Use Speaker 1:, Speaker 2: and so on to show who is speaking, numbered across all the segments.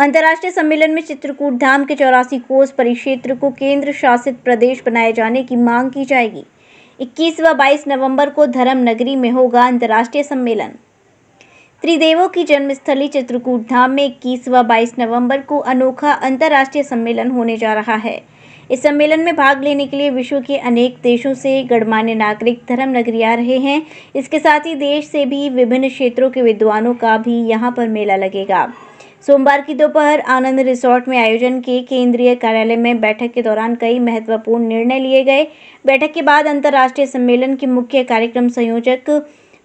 Speaker 1: अंतर्राष्ट्रीय सम्मेलन में चित्रकूट धाम के 84 कोस परिक्षेत्र को केंद्र शासित प्रदेश बनाए जाने की मांग की जाएगी। 21 व 22 नवंबर को धर्म नगरी में होगा अंतर्राष्ट्रीय सम्मेलन। त्रिदेवों की जन्मस्थली चित्रकूट धाम में 21 व 22 नवंबर को अनोखा अंतर्राष्ट्रीय सम्मेलन होने जा रहा है। इस सम्मेलन में भाग लेने के लिए विश्व के अनेक देशों से गणमान्य नागरिक धर्म नगरी आ रहे हैं। इसके साथ ही देश से भी विभिन्न क्षेत्रों के विद्वानों का भी यहां पर मेला लगेगा। सोमवार की दोपहर आनंद रिसोर्ट में आयोजन के केंद्रीय कार्यालय में बैठक के दौरान कई महत्वपूर्ण निर्णय लिए गए। बैठक के बाद अंतर्राष्ट्रीय सम्मेलन के मुख्य कार्यक्रम संयोजक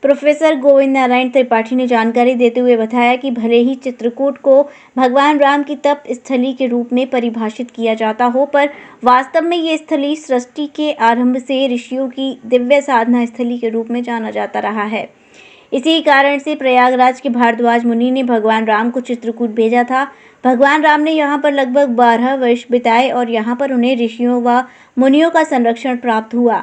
Speaker 1: प्रोफेसर गोविंद नारायण त्रिपाठी ने जानकारी देते हुए बताया कि भले ही चित्रकूट को भगवान राम की तप स्थली के रूप में परिभाषित किया जाता हो, पर वास्तव में ये स्थली सृष्टि के आरंभ से ऋषियों की दिव्य साधना स्थली के रूप में जाना जाता रहा है। इसी कारण से प्रयागराज के भारद्वाज मुनि ने भगवान राम को चित्रकूट भेजा था। भगवान राम ने यहाँ पर लगभग 12 वर्ष बिताए और यहाँ पर उन्हें ऋषियों व मुनियों का संरक्षण प्राप्त हुआ।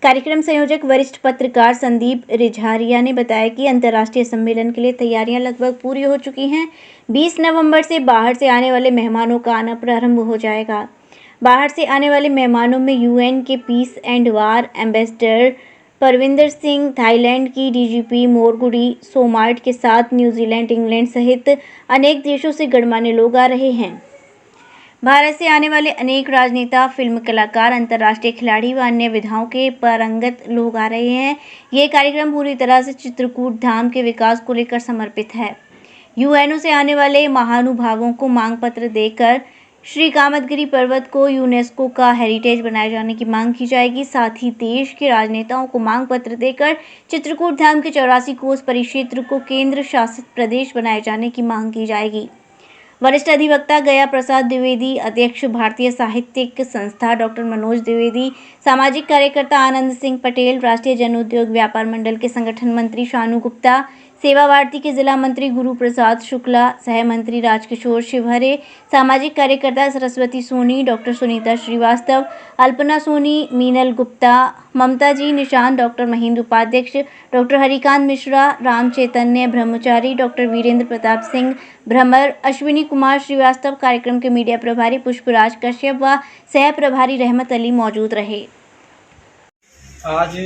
Speaker 1: कार्यक्रम संयोजक वरिष्ठ पत्रकार संदीप रिझारिया ने बताया कि अंतर्राष्ट्रीय सम्मेलन के लिए तैयारियां लगभग पूरी हो चुकी हैं। 20 नवंबर से बाहर से आने वाले मेहमानों का आना प्रारंभ हो जाएगा। बाहर से आने वाले मेहमानों में यूएन के peace and war ambassador Parvinder Singh, Thailand की डीजीपी मोरगुडी सोमार्ट के साथ न्यूजीलैंड, इंग्लैंड सहित अनेक देशों से गणमान्य लोग आ रहे हैं। भारत से आने वाले अनेक राजनेता, फिल्म कलाकार, अंतर्राष्ट्रीय खिलाड़ी व अन्य विधाओं के पारंगत लोग आ रहे हैं। ये कार्यक्रम पूरी तरह से चित्रकूट धाम के विकास को लेकर समर्पित है। यूएनओ से आने वाले महानुभावों को मांग पत्र देकर श्री कामदगिरी पर्वत को यूनेस्को का हेरिटेज बनाए जाने की मांग की जाएगी। साथ ही देश के राजनेताओं को मांग पत्र देकर चित्रकूट धाम के 84 कोस परिक्षेत्र को केंद्र शासित प्रदेश बनाए जाने की मांग की जाएगी। वरिष्ठ अधिवक्ता गया प्रसाद द्विवेदी, अध्यक्ष भारतीय साहित्यिक संस्था डॉक्टर मनोज द्विवेदी, सामाजिक कार्यकर्ता आनंद सिंह पटेल, राष्ट्रीय जन उद्योग व्यापार मंडल के संगठन मंत्री शानू गुप्ता, सेवा भारती के जिला मंत्री गुरु प्रसाद शुक्ला, सह मंत्री राजकिशोर शिवहरे, सामाजिक कार्यकर्ता सरस्वती सोनी, डॉक्टर सुनीता श्रीवास्तव, अल्पना सोनी, मीनल गुप्ता, ममता जी निशान, डॉक्टर महेंद्र उपाध्यक्ष, डॉक्टर हरिकांत मिश्रा, राम चैतन्य ब्रह्मचारी, डॉक्टर वीरेंद्र प्रताप सिंह भ्रमर, अश्विनी कुमार श्रीवास्तव, कार्यक्रम के मीडिया प्रभारी पुष्पराज कश्यप व सह प्रभारी रहमत अली मौजूद रहे।
Speaker 2: आज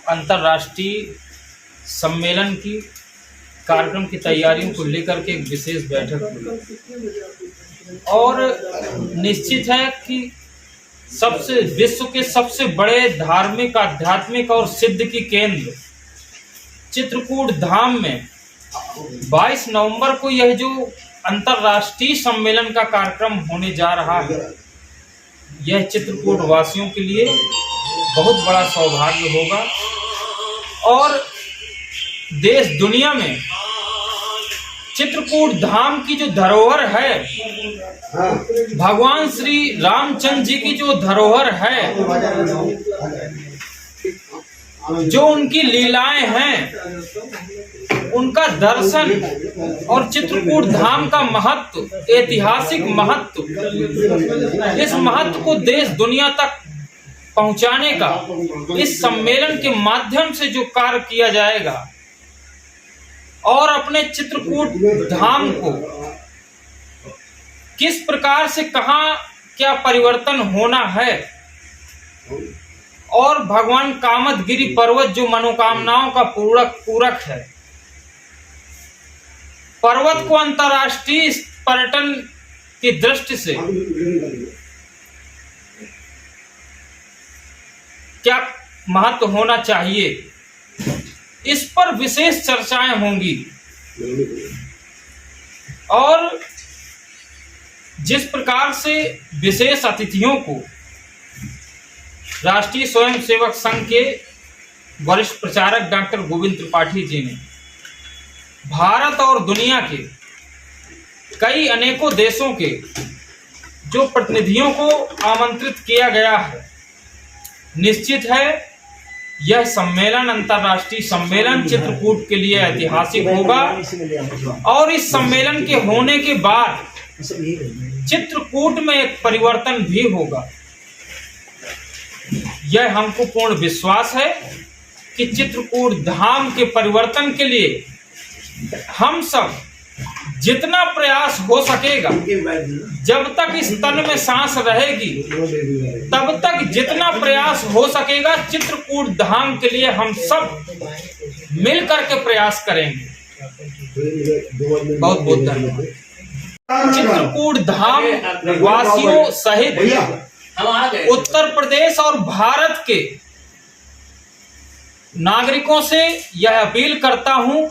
Speaker 2: अंतर्राष्ट्रीय सम्मेलन की कार्यक्रम की तैयारियों को लेकर के एक विशेष बैठक हुई और निश्चित है कि विश्व के सबसे बड़े धार्मिक, आध्यात्मिक और सिद्ध की केंद्र चित्रकूट धाम में 22 नवंबर को यह जो अंतर्राष्ट्रीय सम्मेलन का कार्यक्रम होने जा रहा है, यह चित्रकूट वासियों के लिए बहुत बड़ा सौभाग्य होगा और देश दुनिया में चित्रकूट धाम की जो धरोहर है, भगवान श्री रामचंद्र जी की जो धरोहर है, जो उनकी लीलाएं हैं, उनका दर्शन और चित्रकूट धाम का महत्व, ऐतिहासिक महत्व, इस महत्व को देश दुनिया तक पहुंचाने का इस सम्मेलन के माध्यम से जो कार्य किया जाएगा और अपने चित्रकूट धाम को किस प्रकार से कहां क्या परिवर्तन होना है और भगवान कामदगिरी पर्वत जो मनोकामनाओं का पूरक है, पर्वत को अंतर्राष्ट्रीय पर्यटन की दृष्टि से क्या महत्व होना चाहिए, इस पर विशेष चर्चाएं होंगी और जिस प्रकार से विशेष अतिथियों को राष्ट्रीय स्वयंसेवक संघ के वरिष्ठ प्रचारक डॉक्टर गोविंद त्रिपाठी जी ने भारत और दुनिया के कई अनेकों देशों के जो प्रतिनिधियों को आमंत्रित किया गया है, निश्चित है यह सम्मेलन, अंतर्राष्ट्रीय सम्मेलन चित्रकूट के लिए ऐतिहासिक होगा और इस सम्मेलन के होने के बाद चित्रकूट में एक परिवर्तन भी होगा। यह हमको पूर्ण विश्वास है कि चित्रकूट धाम के परिवर्तन के लिए हम सब जितना प्रयास हो सकेगा, जब तक इस तन में सांस रहेगी तब तक जितना प्रयास हो सकेगा चित्रकूट धाम के लिए हम सब मिल करके प्रयास करेंगे। बहुत बहुत धन्यवाद। चित्रकूट धाम वासियों सहित उत्तर प्रदेश और भारत के नागरिकों से यह अपील करता हूं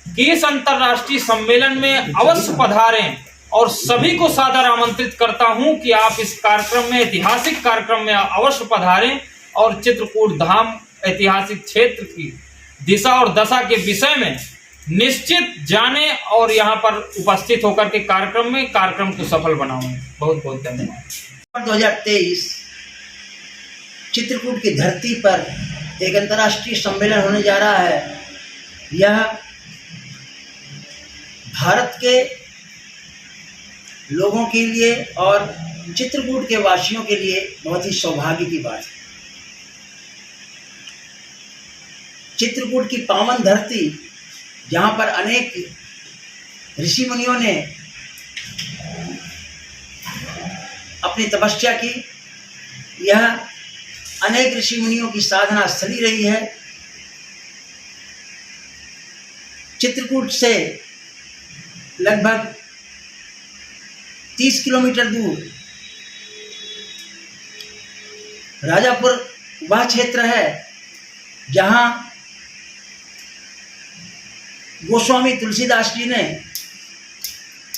Speaker 2: कि इस अंतर्राष्ट्रीय सम्मेलन में अवश्य पधारें और सभी को सादर आमंत्रित करता हूं कि आप इस कार्यक्रम में, ऐतिहासिक कार्यक्रम में अवश्य पधारें और चित्रकूट धाम ऐतिहासिक क्षेत्र की दिशा और दशा के विषय में निश्चित जाने और यहाँ पर उपस्थित होकर के कार्यक्रम को सफल बनाएं। बहुत बहुत धन्यवाद।
Speaker 3: 2023 चित्रकूट की धरती पर एक अंतर्राष्ट्रीय सम्मेलन होने जा रहा है। यह भारत के लोगों के लिए और चित्रकूट के वासियों के लिए बहुत ही सौभाग्य की बात है। चित्रकूट की पावन धरती, जहाँ पर अनेक ऋषि मुनियों ने अपनी तपस्या की, यह अनेक ऋषि मुनियों की साधना स्थली रही है। चित्रकूट से लगभग 30 किलोमीटर दूर राजापुर वह क्षेत्र है जहाँ गोस्वामी तुलसीदास जी ने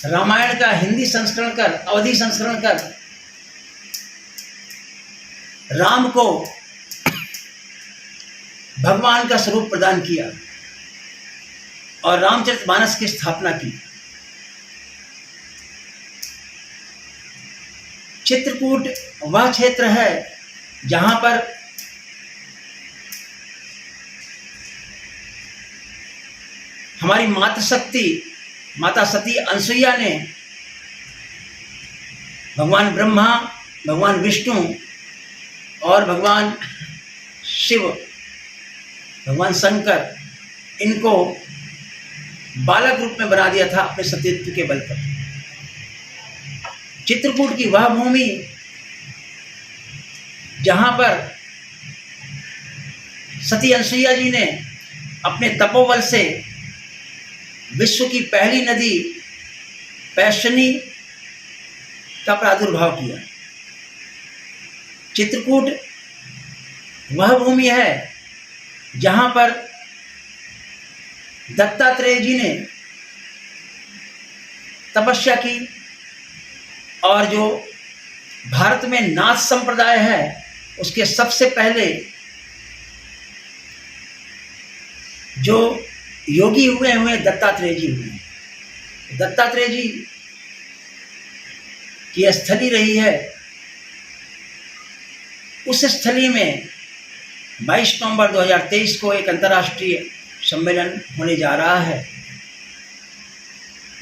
Speaker 3: रामायण का हिंदी संस्करण कर, अवधी संस्करण कर राम को भगवान का स्वरूप प्रदान किया और रामचरितमानस की स्थापना की। चित्रकूट वह क्षेत्र है जहां पर हमारी माता सती अनसुईया ने भगवान ब्रह्मा, भगवान विष्णु और भगवान शिव, भगवान शंकर, इनको बालक रूप में बना दिया था अपने सतीत्व के बल पर। चित्रकूट की वह भूमि जहां पर सती अनसुईया जी ने अपने तपोबल से विश्व की पहली नदी पैशनी का प्रादुर्भाव किया। चित्रकूट वह भूमि है जहां पर दत्तात्रेय जी ने तपस्या की और जो भारत में नाथ संप्रदाय है उसके सबसे पहले जो योगी हुए दत्तात्रेय जी हुए। दत्तात्रेय जी की स्थली रही है। उस स्थली में 22 नवंबर 2023 को एक अंतर्राष्ट्रीय सम्मेलन होने जा रहा है।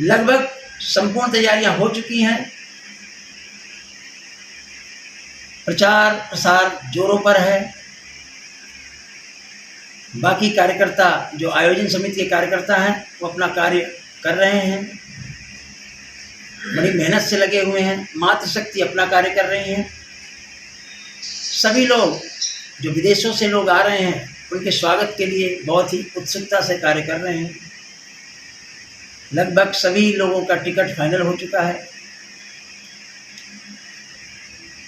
Speaker 3: लगभग संपूर्ण तैयारियां हो चुकी हैं। प्रचार प्रसार जोरों पर है। बाकी कार्यकर्ता, जो आयोजन समिति के कार्यकर्ता हैं, वो अपना कार्य कर रहे हैं, बड़ी मेहनत से लगे हुए हैं। मातृशक्ति अपना कार्य कर रही है। सभी लोग जो विदेशों से लोग आ रहे हैं उनके स्वागत के लिए बहुत ही उत्सुकता से कार्य कर रहे हैं। लगभग सभी लोगों का टिकट फाइनल हो चुका है।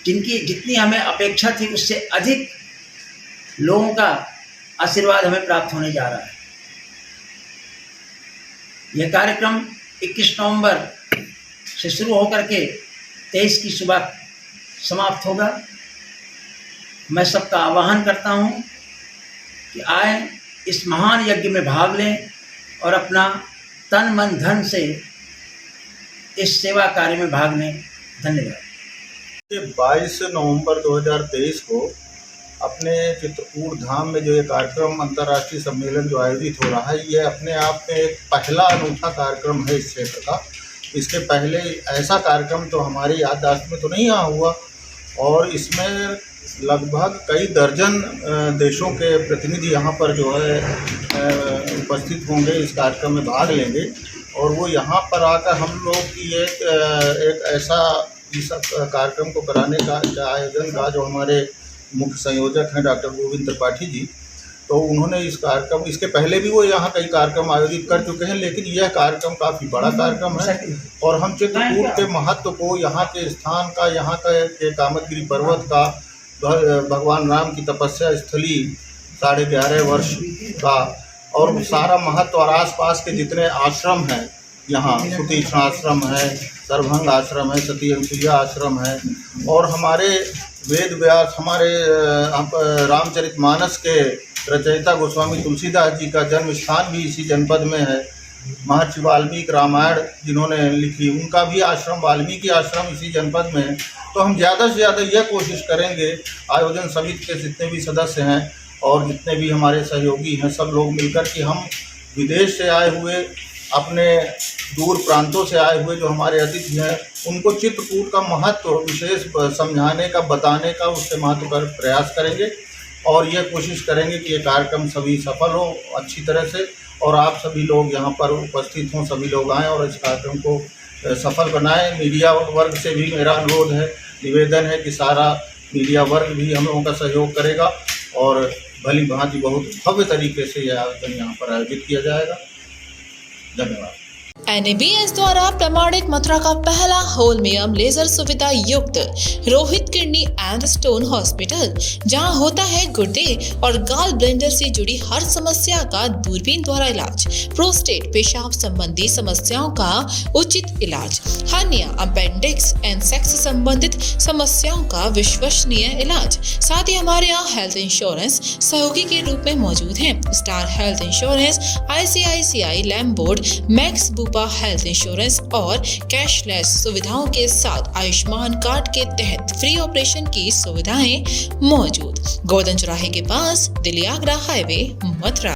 Speaker 3: जितनी हमें अपेक्षा थी उससे अधिक लोगों का आशीर्वाद हमें प्राप्त होने जा रहा है। यह कार्यक्रम 21 नवंबर से शुरू होकर के 23 की सुबह समाप्त होगा। मैं सबका आह्वान करता हूं कि आए, इस महान यज्ञ में भाग लें और अपना तन मन धन से इस सेवा कार्य में भाग लें। धन्यवाद।
Speaker 4: 22 नवंबर 2023 को अपने चित्रकूट धाम में जो ये कार्यक्रम अंतर्राष्ट्रीय सम्मेलन जो आयोजित हो रहा है, ये अपने आप में एक पहला अनूठा कार्यक्रम है इस क्षेत्र का। इसके पहले ऐसा कार्यक्रम तो हमारी याददाश्त में तो नहीं हुआ और इसमें लगभग कई दर्जन देशों के प्रतिनिधि यहाँ पर जो है उपस्थित होंगे, इस कार्यक्रम में भाग लेंगे। और वो यहाँ पर आकर हम लोग की एक ऐसा इस कार्यक्रम को कराने का आयोजन का जो हमारे मुख्य संयोजक हैं डॉक्टर गोविंद त्रिपाठी जी, तो उन्होंने इस कार्यक्रम, इसके पहले भी वो यहाँ कई कार्यक्रम आयोजित कर चुके हैं, लेकिन यह कार्यक्रम काफ़ी बड़ा कार्यक्रम है और हम चित्रकूट के महत्व को, यहाँ के स्थान का, यहाँ के कामदगिरी पर्वत का, भगवान राम की तपस्या स्थली 11.5 वर्ष का और सारा महत्व और आसपास के जितने आश्रम हैं, यहाँ सुतीक्ष्ण आश्रम है, दरभंग आश्रम है, सती अनुसुईया आश्रम है और हमारे वेद व्यास, हमारे रामचरितमानस के रचयिता गोस्वामी तुलसीदास जी का जन्म स्थान भी इसी जनपद में है। महर्षि वाल्मीकि रामायण जिन्होंने लिखी, उनका भी आश्रम, वाल्मीकि आश्रम इसी जनपद में है। तो हम ज़्यादा से ज़्यादा यह कोशिश करेंगे, आयोजन समिति के जितने भी सदस्य हैं और जितने भी हमारे सहयोगी हैं, सब लोग मिलकर कि हम विदेश से आए हुए, अपने दूर प्रांतों से आए हुए जो हमारे अतिथि हैं, उनको चित्रकूट का महत्व विशेष समझाने का, बताने का, उसके महत्व का प्रयास करेंगे और यह कोशिश करेंगे कि ये कार्यक्रम सभी सफल हो अच्छी तरह से और आप सभी लोग यहाँ पर उपस्थित हों, सभी लोग आएँ और इस कार्यक्रम को सफल बनाएं। मीडिया वर्ग से भी मेरा अनुरोध है, निवेदन है कि सारा मीडिया वर्ग भी हम लोगों का सहयोग करेगा और भली भांति बहुत भव्य तरीके से यह आयोजन यहाँ पर आयोजित किया जाएगा। धन्यवाद।
Speaker 5: NABS द्वारा प्रमाणित मथुरा का पहला होलमियम लेजर सुविधा युक्त Rohit kidney and stone hospital, जहां होता है गुर्दे और गाल ब्लेंडर से जुड़ी हर समस्या का दूरबीन द्वारा इलाज, प्रोस्टेट पेशाब संबंधी समस्याओं का उचित इलाज, हर्निया, अपेंडिक्स एंड सेक्स संबंधित समस्याओं का विश्वसनीय इलाज। साथ ही हमारे यहाँ हेल्थ इंश्योरेंस सहयोगी के रूप में मौजूद हैं। Star Health insurance, ICICI Lombard, Max Health insurance और कैशलेस सुविधाओं के साथ आयुष्मान कार्ड के तहत फ्री ऑपरेशन की सुविधाएं मौजूद। गोवर्धन चौराहे के पास, दिल्ली आगरा हाईवे, मथुरा।